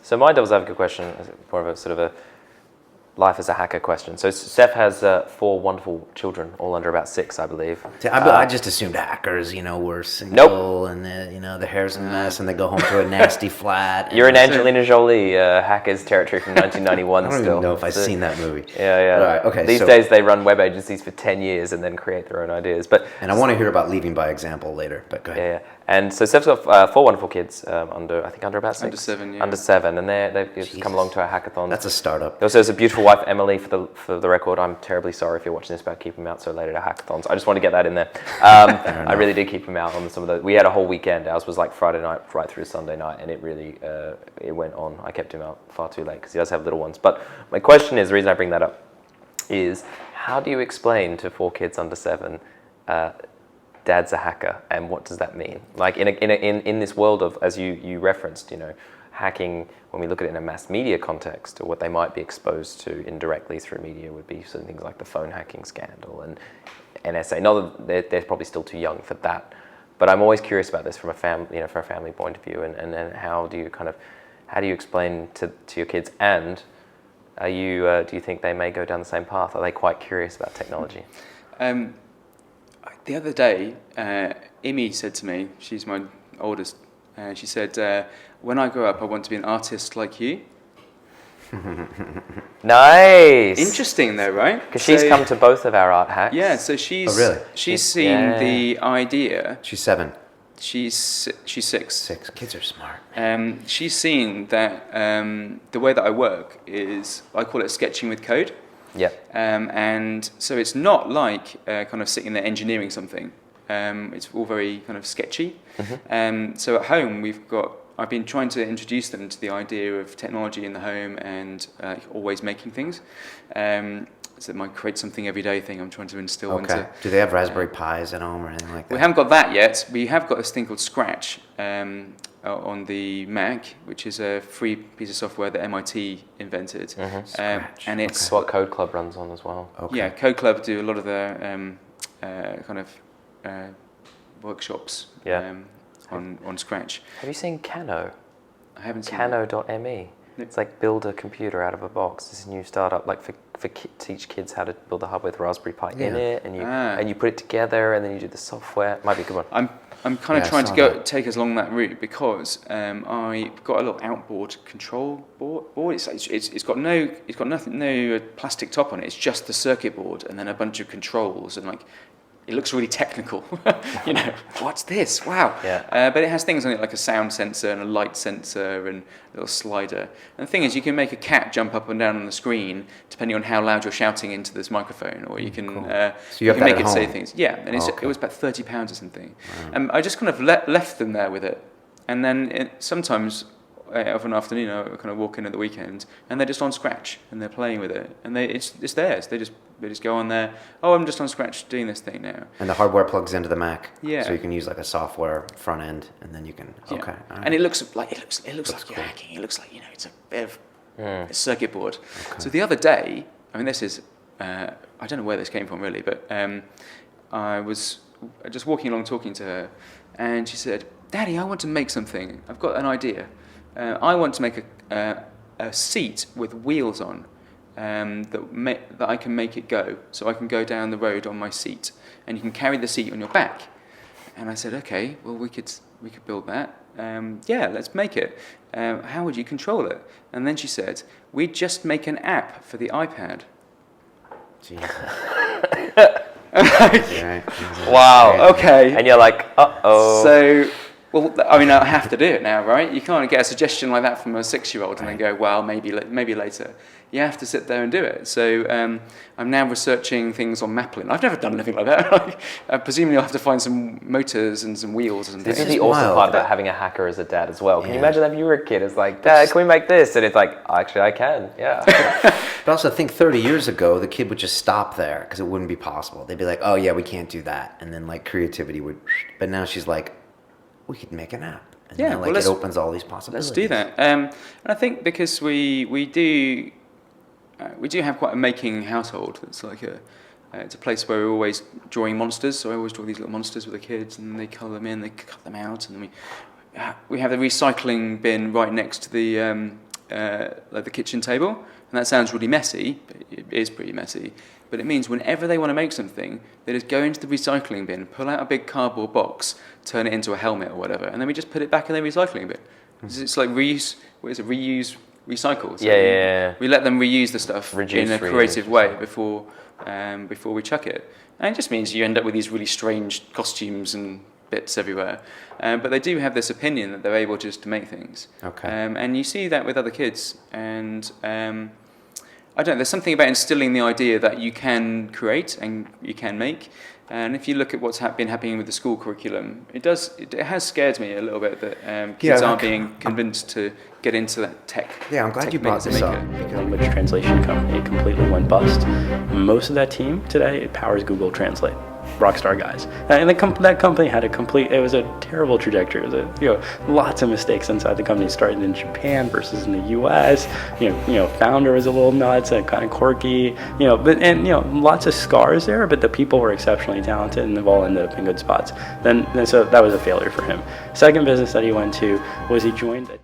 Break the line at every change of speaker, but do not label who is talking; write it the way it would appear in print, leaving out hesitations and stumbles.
So my devil's advocate question is more of a sort of a life as a hacker question. So Stef has 4 wonderful children, all under about 6, I believe.
I just assumed hackers, were single and the hair's a mess and they go home to a nasty flat.
You're in Angelina Jolie, hackers territory from 1991
I don't
still.
even know if I've seen that movie.
Yeah.
All right, okay.
These days they run web agencies for 10 years and then create their own ideas.
And I want to hear about leading by example later, but go ahead.
Yeah. And so Stef's got 4 wonderful kids, under about 6.
Under 7, yeah.
Under 7, and they've just come along to our hackathons.
That's a startup.
He also has a beautiful wife, Emily, for the record. I'm terribly sorry if you're watching this about keeping him out so late at our hackathons. I just want to get that in there. I really did keep him out on some of the... We had a whole weekend. Ours was like Friday night right through Sunday night, and it really it went on. I kept him out far too late because he does have little ones. But my question is, the reason I bring that up is, how do you explain to 4 kids under 7 dad's a hacker, and what does that mean? Like in this world of, as you referenced, hacking, when we look at it in a mass media context, or what they might be exposed to indirectly through media would be certain things like the phone hacking scandal and NSA. Not that they're probably still too young for that, but I'm always curious about this from a family, from a family point of view, and how do you explain to your kids, and do you think they may go down the same path? Are they quite curious about technology?
The other day, Imi said to me, she's my oldest, she said, when I grow up, I want to be an artist like you.
Nice.
Interesting though, right?
Because she's come to both of our art hacks.
Yeah, so she's seen the idea.
She's 7.
She's 6.
6. Kids are smart.
She's seen that the way that I work is, I call it sketching with code.
Yeah.
And so it's not like kind of sitting there engineering something. It's all very kind of sketchy. Mm-hmm. So at home I've been trying to introduce them to the idea of technology in the home and always making things. So my create something every day thing I'm trying to instill into.
Do they have Raspberry Pis at home or anything like that?
We haven't got that yet. We have got this thing called Scratch on the Mac, which is a free piece of software that MIT invented.
Mm-hmm.
And it's
what Code Club runs on as well.
Okay. Yeah, Code Club do a lot of the kind of workshops on Scratch.
Have you seen Kano?
I haven't seen
Kano.me. It's like build a computer out of a box. It's a new startup, like for teach kids how to build a hub with Raspberry Pi in it, and you put it together, and then you do the software. Might be a good one.
I'm kind of trying to take us along that route because I've got a little outboard control board. It's got nothing, no plastic top on it. It's just the circuit board and then a bunch of controls, and like it looks really technical. What's this? Wow.
Yeah.
But it has things on it like a sound sensor and a light sensor and a little slider. And the thing is, you can make a cat jump up and down on the screen depending on how loud you're shouting into this microphone, or you can
so you can
make
it
say
home.
things. Yeah, and it was about £30 or something.
Wow.
I just kind of left them there with it, and then sometimes of an afternoon I kind of walk in at the weekend and they're just on Scratch and they're playing with it, and it's theirs. They just go on there. Oh, I'm just on Scratch doing this thing now.
And the hardware plugs into the Mac.
Yeah.
So you can use like a software front end, and then you can.
Yeah.
Okay. Right.
And it looks like you're hacking. It looks like it's a bit of a circuit board. Okay. So the other day, I mean, this is I don't know where this came from really, but I was just walking along talking to her, and she said, "Daddy, I want to make something. I've got an idea. I want to make a seat with wheels on that I can make it go, so I can go down the road on my seat, and you can carry the seat on your back." And I said, "Okay, well we could build that. Yeah, let's make it. How would you control it?" And then she said, "We'd just make an app for the iPad."
Wow.
Okay.
And you're like, uh-oh.
So, well, I mean, I have to do it now, right? You can't get a suggestion like that from a 6-year-old and then go, well, maybe later. You have to sit there and do it. So I'm now researching things on Maplin. I've never done anything like that. Presumably I'll have to find some motors and some wheels and things.
This is the awesome part about having a hacker as a dad as well. Can you imagine if you were a kid? It's like, Dad, can we make this? And it's like, actually, I can, yeah.
But also think 30 years ago, the kid would just stop there because it wouldn't be possible. They'd be like, oh, yeah, we can't do that. And then like creativity would, but now she's like, we could make an app. And
yeah,
then, it opens all these possibilities.
Let's do that. And I think because we do have quite a making household. It's like it's a place where we're always drawing monsters. So I always draw these little monsters with the kids, and they colour them in, they cut them out, and then we have the recycling bin right next to the like the kitchen table, and that sounds really messy, but it is pretty messy. But it means whenever they want to make something, they just go into the recycling bin, pull out a big cardboard box, turn it into a helmet or whatever, and then we just put it back in the recycling bin. It's like reuse, recycle. So we let them reuse the stuff in a creative way before we chuck it. And it just means you end up with these really strange costumes and bits everywhere. But they do have this opinion that they're able just to make things.
Okay.
And you see that with other kids. And I don't know, there's something about instilling the idea that you can create and you can make. And if you look at what's been happening with the school curriculum, it has scared me a little bit that kids aren't being convinced to get into that tech.
Yeah, I'm glad you brought this up.
Language translation company completely went bust. Most of that team today, it powers Google Translate. Rockstar guys, and that company had it was a terrible trajectory. It was lots of mistakes inside the company. It started in Japan versus in the U.S. Founder was a little nuts and kind of quirky. Lots of scars there, but the people were exceptionally talented, and they've all ended up in good spots. So that was a failure for him. Second business that he went to was he joined a